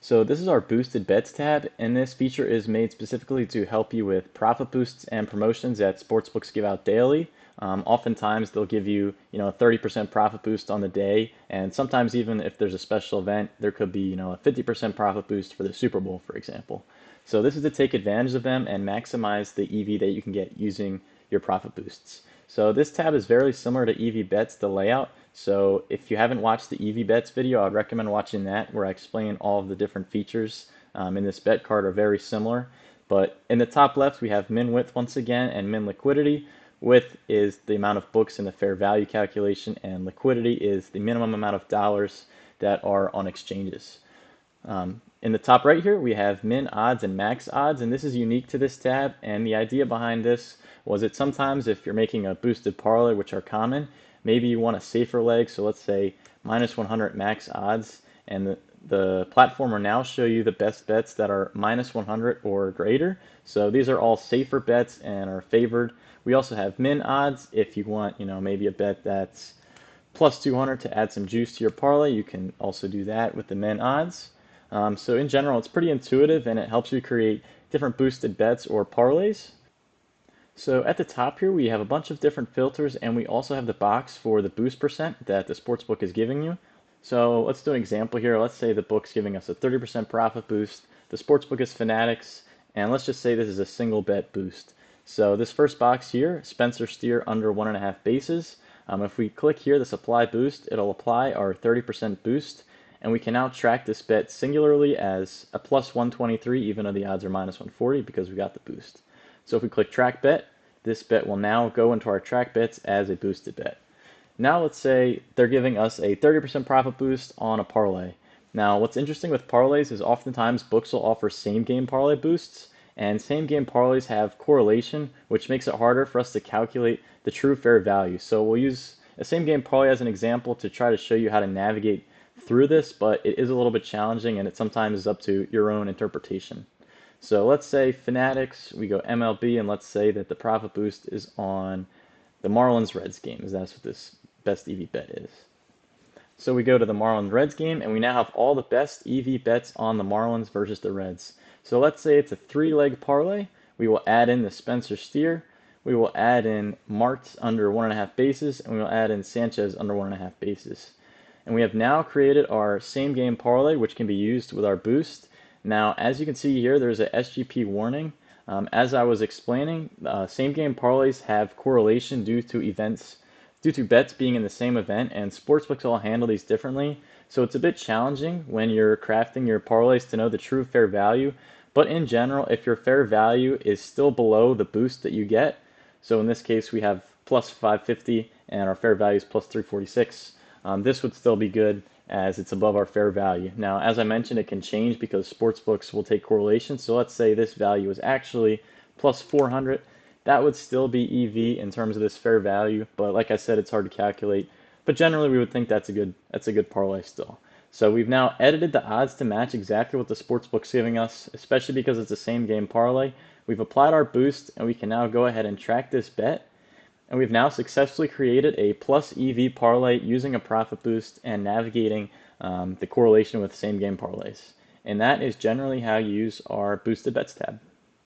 So this is our boosted bets tab, and this feature is made specifically to help you with profit boosts and promotions that sportsbooks give out daily. Oftentimes they'll give you, a 30% profit boost on the day, and sometimes even if there's a special event, there could be, a 50% profit boost for the Super Bowl, for example. So this is to take advantage of them and maximize the EV that you can get using your profit boosts. So this tab is very similar to EV Bets, the layout. So if you haven't watched the EV Bets video, I'd recommend watching that where I explain all of the different features in this bet card are very similar. But in the top left, we have min width once again and min liquidity. Width is the amount of books in the fair value calculation, and liquidity is the minimum amount of dollars that are on exchanges. In the top right here, we have min odds and max odds, and this is unique to this tab. And the idea behind this was that sometimes if you're making a boosted parlay, which are common, maybe you want a safer leg. So let's say minus 100 max odds, and the platform will now show you the best bets that are minus 100 or greater. So these are all safer bets and are favored. We also have min odds if you want, maybe a bet that's plus 200 to add some juice to your parlay. You can also do that with the min odds. So in general, it's pretty intuitive and it helps you create different boosted bets or parlays. So at the top here, we have a bunch of different filters, and we also have the box for the boost percent that the sportsbook is giving you. So let's do an example here. Let's say the book's giving us a 30% profit boost. The sportsbook is Fanatics, and let's just say this is a single bet boost. So this first box here, Spencer Steer under 1.5 bases. If we click here, this apply boost, it'll apply our 30% boost, and we can now track this bet singularly as a plus 123, even though the odds are minus 140 because we got the boost. So if we click track bet, this bet will now go into our track bets as a boosted bet. Now let's say they're giving us a 30% profit boost on a parlay. Now what's interesting with parlays is oftentimes books will offer same game parlay boosts, and same game parlays have correlation, which makes it harder for us to calculate the true fair value. So we'll use a same game parlay as an example to try to show you how to navigate through this, but it is a little bit challenging and it sometimes is up to your own interpretation. So let's say Fanatics, we go MLB, and let's say that the profit boost is on the Marlins Reds game, as that's what this best EV bet is. So we go to the Marlins Reds game, and we now have all the best EV bets on the Marlins versus the Reds. So let's say it's a 3-leg parlay. We will add in the Spencer Steer. We will add in Mart under 1.5 bases, and we will add in Sanchez under 1.5 bases. And we have now created our same game parlay, which can be used with our boost. Now, as you can see here, there's a SGP warning. As I was explaining, same game parlays have correlation due to bets being in the same event, and sportsbooks all handle these differently. So it's a bit challenging when you're crafting your parlays to know the true fair value. But in general, if your fair value is still below the boost that you get, so in this case we have plus 550 and our fair value is plus 346, this would still be good as it's above our fair value. Now, as I mentioned, it can change because sportsbooks will take correlation. So let's say this value is actually plus 400. That would still be EV in terms of this fair value, but like I said, it's hard to calculate. But generally, we would think that's a good parlay still. So we've now edited the odds to match exactly what the sportsbook's giving us, especially because it's the same game parlay. We've applied our boost, and we can now go ahead and track this bet. And we've now successfully created a plus EV parlay using a profit boost and navigating the correlation with same game parlays. And that is generally how you use our boosted bets tab.